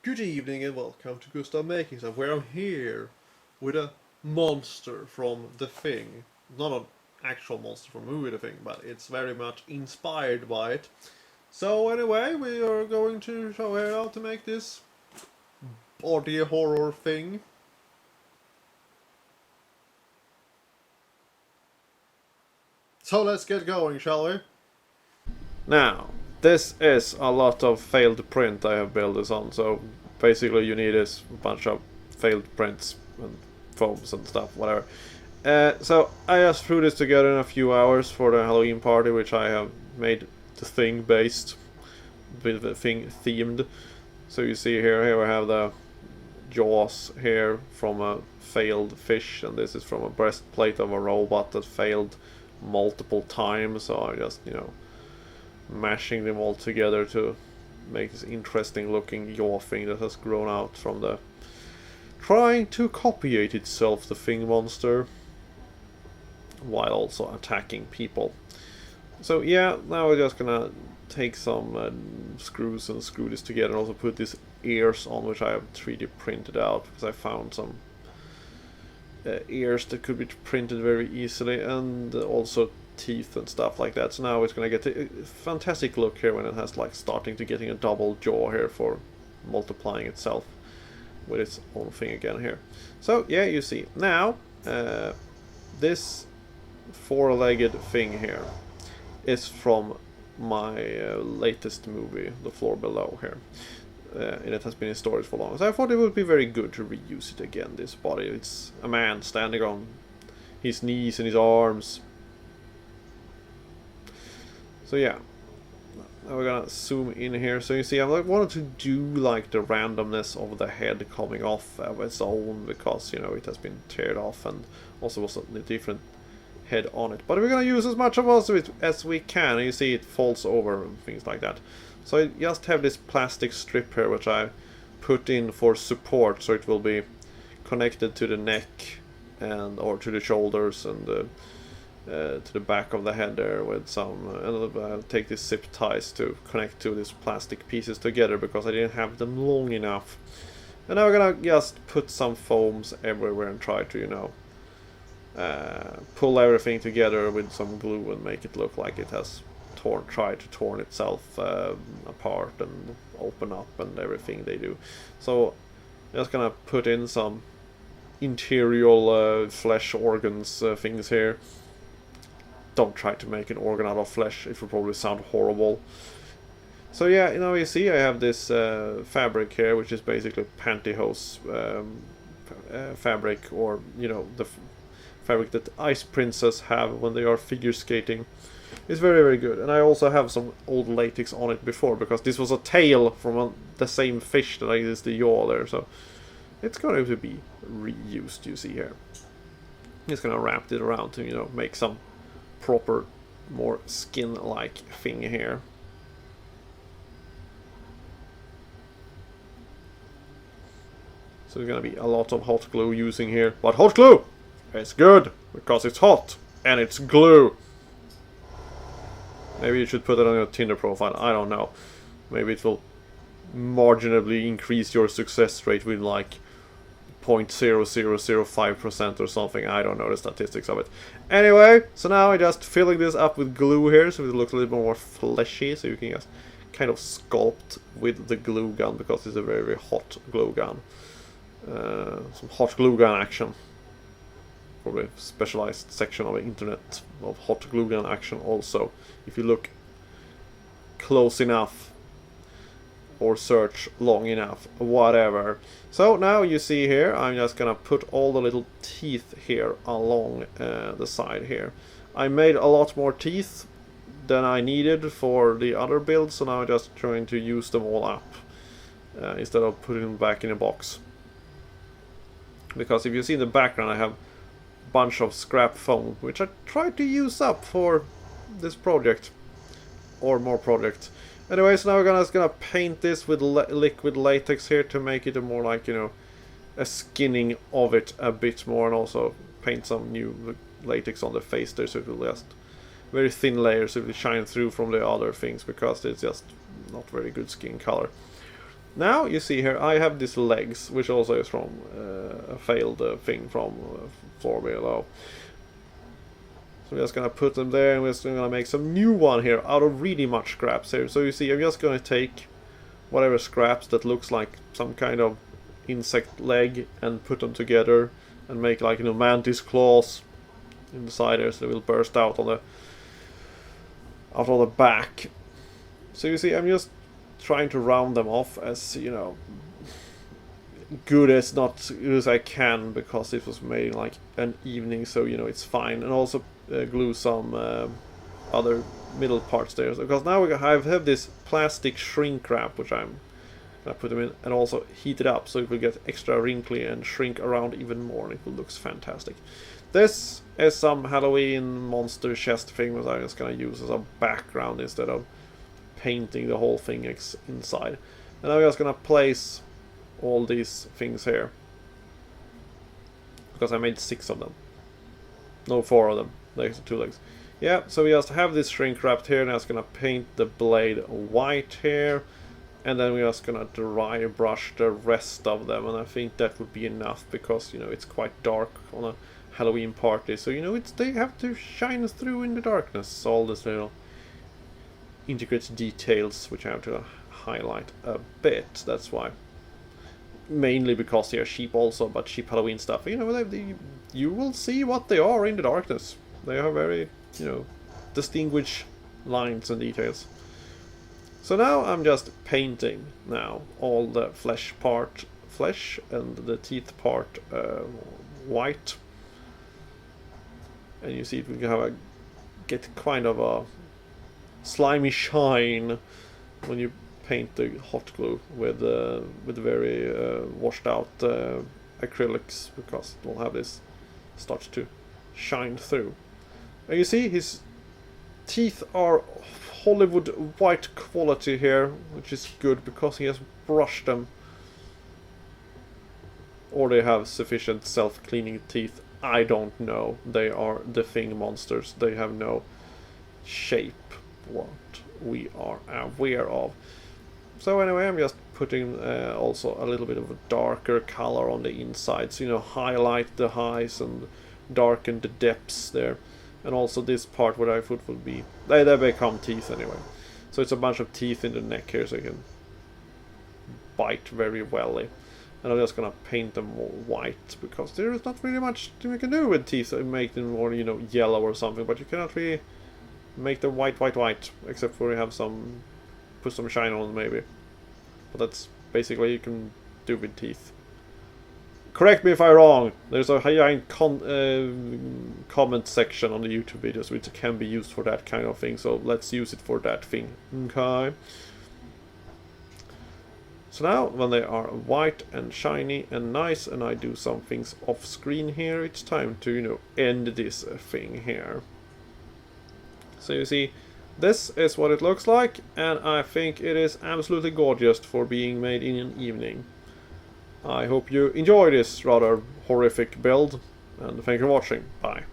Good evening and welcome to Gustav Making Stuff, where I'm here with a monster from The Thing. Not an actual monster from the movie The Thing, but it's very much inspired by it. So anyway, we are going to show you how to make this body horror thing. So let's get going, shall we? Now, this is a lot of failed print I have built this on, so basically you need a bunch of failed prints and foams and stuff, whatever. So I just threw this together in a few hours for the Halloween party, which I have made the Thing based, with the Thing themed. So you see here we have the jaws here from a failed fish, and this is from a breastplate of a robot that failed multiple times, so I just, mashing them all together to make this interesting looking yaw thing that has grown out from the trying to copyate itself, the Thing monster, while also attacking people. So yeah, now we're just gonna take some screws and screw this together, and also put these ears on, which I have 3D printed out because I found some ears that could be printed very easily, and also teeth and stuff like that. So now it's gonna get a fantastic look here when it has like starting to getting a double jaw here for multiplying itself with its own thing again here. So yeah, you see now this four-legged thing here is from my latest movie, The Floor Below here. And it has been in storage for long, so I thought it would be very good to reuse it again. This body, it's a man standing on his knees and his arms. So yeah, now we're gonna zoom in here. So you see, I wanted to do like the randomness of the head coming off of its own, because it has been teared off and also was a different head on it. But we're gonna use as much of it as we can. You see, it falls over and things like that. So I just have this plastic strip here, which I put in for support, so it will be connected to the neck or to the shoulders and to the back of the head there with some. And I'll take these zip ties to connect to these plastic pieces together because I didn't have them long enough. And now we're gonna just put some foams everywhere and try to pull everything together with some glue and make it look like it has tried to torn itself apart and open up and everything they do. So I'm just gonna put in some interior flesh organs things here. Don't try to make an organ out of flesh, it will probably sound horrible. So yeah, you see I have this fabric here, which is basically pantyhose fabric, or the fabric that ice princess have when they are figure skating. It's very, very good. And I also have some old latex on it before, because this was a tail from the same fish that I used the yaw there, so it's going to be reused, you see here. Just gonna wrap it around to, make some proper, more skin-like thing here. So there's gonna be a lot of hot glue using here, but hot glue is good because it's hot and it's glue. Maybe you should put it on your Tinder profile, I don't know. Maybe it will marginally increase your success rate with like 0.0005% or something. I don't know the statistics of it. Anyway, so now I'm just filling this up with glue here, so it looks a little bit more fleshy, so you can just kind of sculpt with the glue gun, because it's a very, very hot glue gun. Some hot glue gun action. Probably a specialized section of the internet of hot glue gun action also, if you look close enough or search long enough, whatever. So now you see here, I'm just gonna put all the little teeth here along the side here. I made a lot more teeth than I needed for the other build, so now I'm just trying to use them all up instead of putting them back in a box. Because if you see in the background, I have bunch of scrap foam, which I tried to use up for this project, or more projects. Anyway, so now we're just gonna paint this with liquid latex here to make it a more like, a skinning of it a bit more, and also paint some new latex on the face there, so it will just very thin layers, so it will shine through from the other things, because it's just not very good skin color. Now you see here I have these legs, which also is from a failed thing from floor below. So we're just gonna put them there, and we're just gonna make some new one here out of really much scraps here. So you see, I'm just gonna take whatever scraps that looks like some kind of insect leg and put them together and make, like, you know, mantis claws inside there, so they will burst out on the back. So you see, I'm just trying to round them off as, you know, good as I can, because it was made in like an evening, so, you know, it's fine. And also glue some other middle parts there, because now I have this plastic shrink wrap, which I'm gonna put them in, and also heat it up so it will get extra wrinkly and shrink around even more, and it will look fantastic. This is some Halloween monster chest thing that I'm just gonna use as a background instead of painting the whole thing inside. And I'm just gonna place all these things here, because I made 6 of them. No, 4 of them. There's 2 legs. Yeah, so we just have this shrink wrapped here, and I'm just gonna paint the blade white here, and then we're just gonna dry brush the rest of them, and I think that would be enough, because, you know, it's quite dark on a Halloween party, so, you know, they have to shine through in the darkness, all these little intricate details which I have to highlight a bit. That's why, mainly because they are cheap also, but cheap Halloween stuff, you know, you will see what they are in the darkness. They are very, you know, distinguished lines and details. So now I'm just painting now all the flesh and the teeth part white, and you see we can get kind of a slimy shine when you paint the hot glue with very washed out acrylics, because it will have this start to shine through. And you see his teeth are Hollywood white quality here, which is good because he has brushed them, or they have sufficient self-cleaning teeth. I don't know. They are the Thing monsters. They have no shape, what we are aware of. So anyway, I'm just putting also a little bit of a darker color on the insides, you know, highlight the highs and darken the depths there. And also this part where I thought would be, they become teeth anyway. So it's a bunch of teeth in the neck here, so you can bite very well. And I'm just gonna paint them all white, because there is not really much we can do with teeth. Make them more, you know, yellow or something, but you cannot really make them white, except for you have some, put some shine on them maybe. But that's basically you can do with teeth. Correct me if I'm wrong. There's a giant comment section on the YouTube videos which can be used for that kind of thing, so let's use it for that thing. Okay. So now, when they are white and shiny and nice, and I do some things off screen here, it's time to, you know, end this thing here. So you see, this is what it looks like, and I think it is absolutely gorgeous for being made in an evening. I hope you enjoy this rather horrific build, and thank you for watching. Bye.